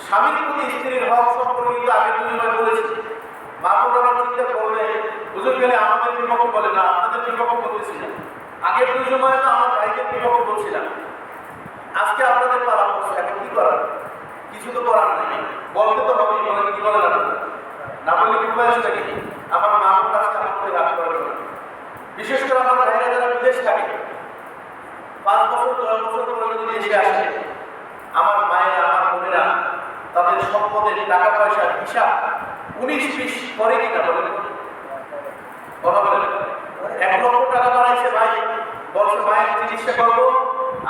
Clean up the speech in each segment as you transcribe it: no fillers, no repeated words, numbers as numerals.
স্বামীর প্রতি স্ত্রীর হক সম্পর্কে কিন্তু আগে দুইবার বলেছি। মা বোনেরা চিন্তা করলে হুজুর গেলে আমাদের বিপক্ষ বলে না, আপনাদের বিপক্ষ বলতেছি না। আগের দুই সময় তো আমার ভাইদের বিপক্ষ বলছিলাম, আজকে আপনাদের পালা করছে। এখন কি করার? কিছু তো করার নাই, বলতে তো হবেই। বলেন কি বলে না বললে কি উপায় আছে নাকি? আমার মা বোন আজকে আমাদের রাগ করে না। বিশেষ করে আমার ভাইরা যারা বিদেশ থাকে, 5 বছর 10 বছর পরে যদি দেশে আসে, আমার মায়েরা আমার বোনেরা তাদের সম্পদের টাকা পয়সার হিসাব 19-20 করে কিনা বলেন? কথা বলেন। 1 লক্ষ টাকা বাড়াইছে ভাই, বলছে মায়ের চিকিৎসা করবো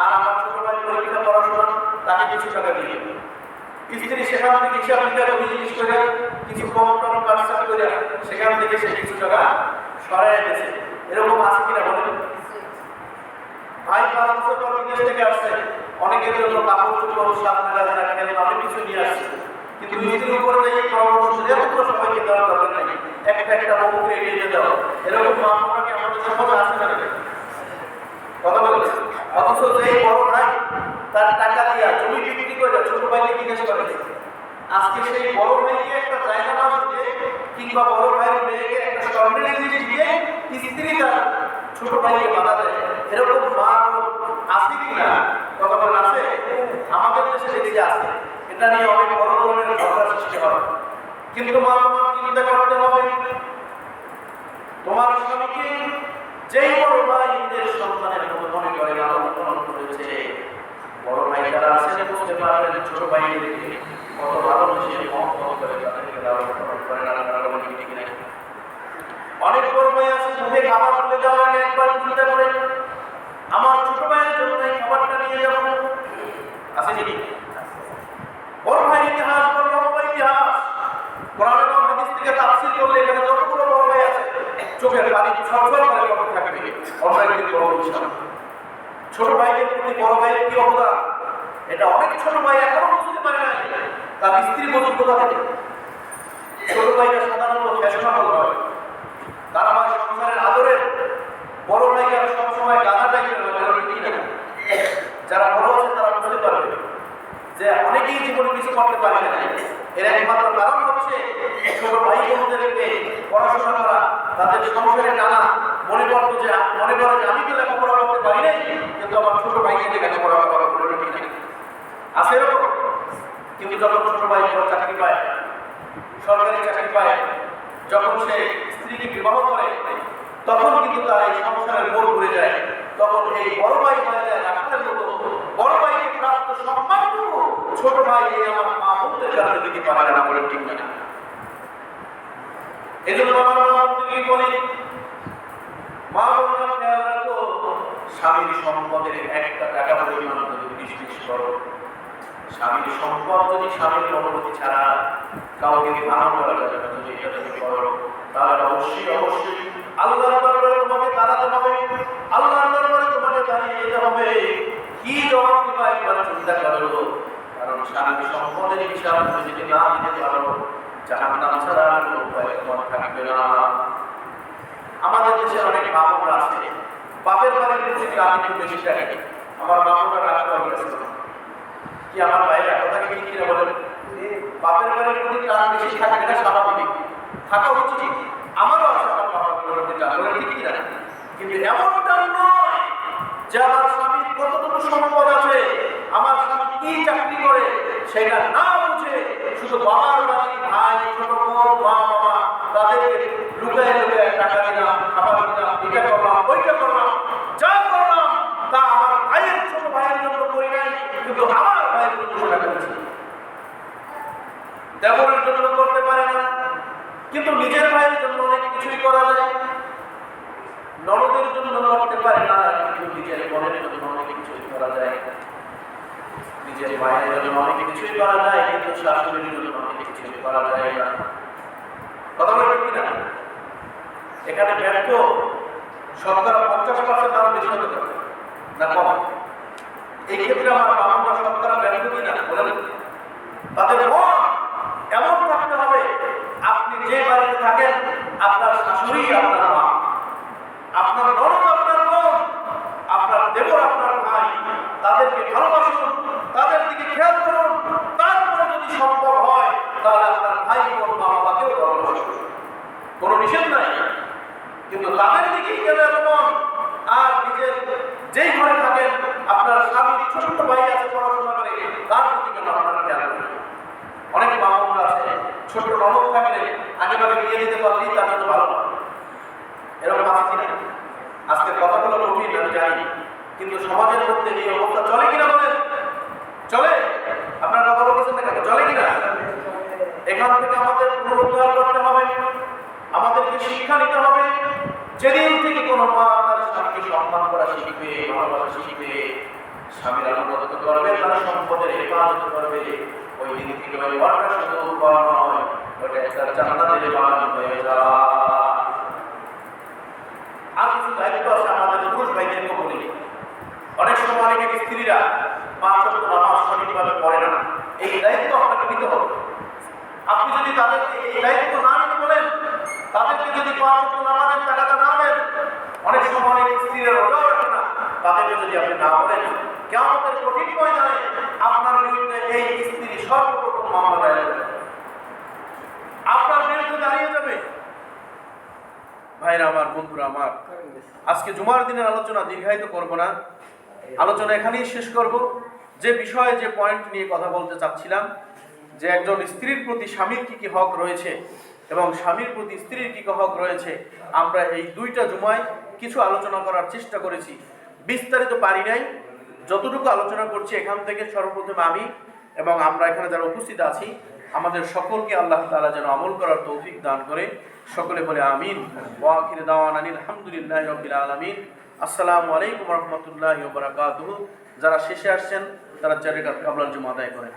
আর আমার ছোট ভাই পরীক্ষা পড়াশোনা, তাকে কিছু টাকা দিয়ে স্ত্রী সেখান থেকে হিসাব নিকাশ জিনিস করে কিছু কম টম কাটসাট করে সেখান থেকে সে কিছু টাকা সরাই দিয়েছে। এরকম আছে কিনা বলেন? ভাই 5 বছর পর বিদেশ থেকে আসছে, অনেকের জন্য কাপড় চোপড় সাজনা খেলনা অনেক কিছু নিয়ে আসছে, কিন্তু স্ত্রীর উপরে যে পরামর্শ এতগুলো সবাইকে দেওয়ার দরকার নেই, একটা মুখে এগিয়ে দেওয়া। এরকম মা বাবাকে আমাদের সমাজে আসে না কথা বলে। অথচ যে বড় ভাই তার টাকা দিয়া জমি বিক্রি করে ছোট ভাইকে জিজ্ঞেস করে, আজকে সেই বড় ভাইকে একটা জায়গা না দিতে কিংবা বড় ভাইয়ের মেয়েকে একটা স্বর্ণের জিনিস দিয়ে স্ত্রী তার ছোট ভাইকে বাধা দেয়, এরকম মা আছে কিনা? কথা বলেন আছে? আমাদের দেশে দেখে আছে। এটা নিয়ে অনেক বড় ধরনের ঝগড়া সৃষ্টি হয়। কিন্তু মা বাবা চিন্তা করতে হবে, তোমার স্বামীকে যেই বড় ভাই নিজের সন্তানের মতো মনে করে লালন পালন করেছে, বড় ভাই যারা আছে বুঝতে পারবেন ছোট ভাইদেরকে কত ভালোবেসে মহব্বত করে তাদেরকে লালন পালন করে। অনেক বড় ভাই আছে মুখে খাবার তুলে দেওয়ার আগে একবার চিন্তা করে আমার ছোট ভাইয়ের জন্য এই খাবারটা নিয়ে যাব, আছে নাকি? বড় ভাই ইতিহাস, বড় লম্বা ইতিহাস, কোরআন এবং হাদিস থেকে তাফসীর করলে এখানে যতগুলো বড় ভাই আছে চোখের পানি ছলছল করে পড়তে থাকবে। অন্যায়কে বড় ইনশাআল্লাহ। ছোট ভাইদের প্রতি বড় ভাইয়ের কি অবদান, এটা অনেক ছোট ভাই এখনো বুঝতে পারে না। তার স্ত্রী বলতে কোথা থেকে? ছোট ভাইরা সাধারণত ফ্যাশনেবল হয়, তারা আমার সংসারের আদরের। বড় ভাইরা সবসময় গাধা টাইপের হয়। যারা বড় আছে তারা বুঝতে পারবে যে অনেকেই জীবনে কিছু করতে পারে না। এর একমাত্র কারণ হচ্ছে ছোট ভাই বোনদেরকে পড়াশোনা করা, তাদের সংসারে টানা। মনে করে যে আমি তো লেখাপড়া করতে পারি নাই, কিন্তু আমার ছোট ভাইকে লেখাপড়া করা বলে ঠিক আছে এরকম। কিন্তু যখন ছোট ভাই বড় চাকরি পায়, সরকারি চাকরি পায়, যখন সে স্ত্রীকে বিবাহ করে, তখন কিন্তু তার এই সংসারের মোড় ঘুরে যায়। তখন এই বড় ভাই হয়ে যায় রাখালের মতো। বড় ভাইকে প্রাপ্ত সম্মানটুকু ছোট ভাই আমার মা বোনদের কাছে দিতে পারে না বলে ঠিক না। এই জন্য আমার মা বোনকে বলি, মা বোনরা খেয়াল রাখো, স্বামীর সম্পদের একটা টাকা পরিমাণ যদি বিশ্বাস করো, স্বামীর সম্পদ যদি স্বামীর অনুমতি ছাড়া কাউকে দান করা যাবে না, যদি এটা তুমি করো তাহলে অবশ্যই আল্লাহর দরবারে তোমাকে দাঁড়াতে হবে, আল্লাহর দরবারে তোমাকে দাঁড়িয়ে যেতে হবে। কি জবাব দিবা একবার চিন্তা করো। কারণ স্বামীর সম্পদের হিসাব তুমি যদি না দিতে পারো, জাহান্নাম ছাড়া কোনো উপায় তোমার থাকবে না। আমাদের দেশে অনেক বাপরা আছে, বাপের বাড়ির প্রতি রাগ একটু বেশি থাকে। আমার বাপরা রাগ করে গেছে কি আমার ভাইয়ের কথা কি ঠিক কিনা বলেন? বাপের বাড়ির প্রতি রাগ বেশি থাকে, এটা স্বাভাবিক, থাকা উচিত। আমারও আছে আমার বাবার প্রতি রাগ, ঠিক কিনা? কিন্তু এমনটা নয় যে আমার স্বামীর কতটুকু সম্পদ আছে, আমার স্বামী কি চাকরি করে সেটা না বুঝে শুধু বাবার বাড়ি, ভাই, ছোট বোন, মা বাবা তাদেরকে লুকায় টাকা দিলাম, খাবার দিলাম, এটা করলাম, ওইটা করলাম, যা করলাম তা আমার ভাইয়ের ছোট ভাইয়ের জন্য করি নাই, কিন্তু আমার ভাইয়ের জন্য সেটা করেছি। দেবরের জন্য করতে পারে না, কিন্তু নিজের ভাইয়ের জন্য অনেক কিছুই করা যায়। ননদের জন্য করতে পারে না, কিন্তু নিজের বোনের জন্য অনেক কিছুই করা যায়। নিজের ভাইয়ের জন্য অনেক কিছুই করা যায়, কিন্তু শাশুড়ির জন্য অনেক কিছুই করা যায় না। কথা বলবেন কিনা? এখানে ব্যর্থ শতকরা 50% দাম বেশি হতে পারে না কম? এই ক্ষেত্রে আমার বাবা শতকরা ব্যর্থ কিনা বলেন? তাদের মন এমন থাকতে হবে, আপনি যে বাড়িতে থাকেন আপনার শাশুড়ি আপনার মা, আপনার ননদ আপনার বোন, আপনার দেবর আপনার ভাই, তাদেরকে ভালোবাসুন, তাদের দিকে খেয়াল করুন। তারপরে যদি কিন্তু তাদের দিকেই কেন এমন? আর নিজের যেই ঘরে থাকেন আপনার স্বামীর ছোট ভাই আছে পড়াশোনা করে, তার প্রতি কেন আপনারা খেয়াল করেন? অনেক মা বোনরা আছে ছোট ননদ থাকলে আগেভাবে বিয়ে দিতে পারলেই তার জন্য ভালো না, এরকম আছে কিনা? আজকে কথাগুলো কঠিন আমি জানি, কিন্তু সমাজের মধ্যে এই অবস্থা চলে কিনা বলেন? চলে? আপনারা কথা বলছেন না কেন? চলে কিনা? এখান থেকে আমাদের পুনরুদ্ধার করতে হবে, আমাদেরকে শিক্ষা নিতে হবে। যেদিন থেকে কোনো মা তার স্বামীকে সম্মান করা শিখবে, ভালোবাসা শিখবে, স্বামীর আনুগত্য করবে, তার সম্পদের হেফাজত করবে, ওই দিন থেকে ওই ঘরটা শুধু ঘর নয়, ওটা একটা জান্নাতের বাগান হয়ে যায়। আর কিছু দায়িত্ব আছে আমাদের পুরুষ ভাইদেরকে বলি। অনেক সময় অনেক স্ত্রীরা 5 ওয়াক্ত নামাজ সঠিকভাবে পড়ে না, এই দায়িত্ব আপনাকে নিতে হবে। আপনি যদি তাদেরকে এই দায়িত্ব না নিতে বলেন, তাদেরকে যদি 5 ওয়াক্ত নামাজের টাকাটা না দেন, অনেক সময় অনেক স্ত্রীরা রোজাও রাখে না, তাদেরকে যদি আপনি না বলেন, কিয়ামতের কঠিন ময়দানে আপনার বিরুদ্ধে এই স্ত্রী সর্বপ্রথম মামলা দায়ের করবে, আপনার বিরুদ্ধে দাঁড়িয়ে যাবে। ভাইরা আমার, বন্ধুরা আমার, আজকে জুমার দিনের আলোচনা দীর্ঘায়িত করব না, আলোচনা এখানেই শেষ করব। যে বিষয়ে যে পয়েন্ট নিয়ে কথা বলতে চাচ্ছিলাম, যে একজন স্ত্রীর প্রতি স্বামীর কি কি হক রয়েছে এবং স্বামীর প্রতি স্ত্রীর কি কি হক রয়েছে, আমরা এই 2টা জুমায় কিছু আলোচনা করার চেষ্টা করেছি। বিস্তারিত পারি নাই, যতটুকু আলোচনা করছি এখান থেকে সর্বপ্রথম আমি এবং আমরা এখানে যারা উপস্থিত আছি, আমাদের সকলকে আল্লাহ তাআলা যেন আমল করার তৌফিক দান করে। সকলে বলে আমিন। ওয়া আখিরু দাওয়ানা আলহামদুলিল্লাহি রাব্বিল আলামিন। আসসালামু আলাইকুম ওয়া রাহমাতুল্লাহি ওয়া বারাকাতুহু। যারা শেষে আসছেন তারা 4 রাকাত কাবলার জুমা আদায় করেন।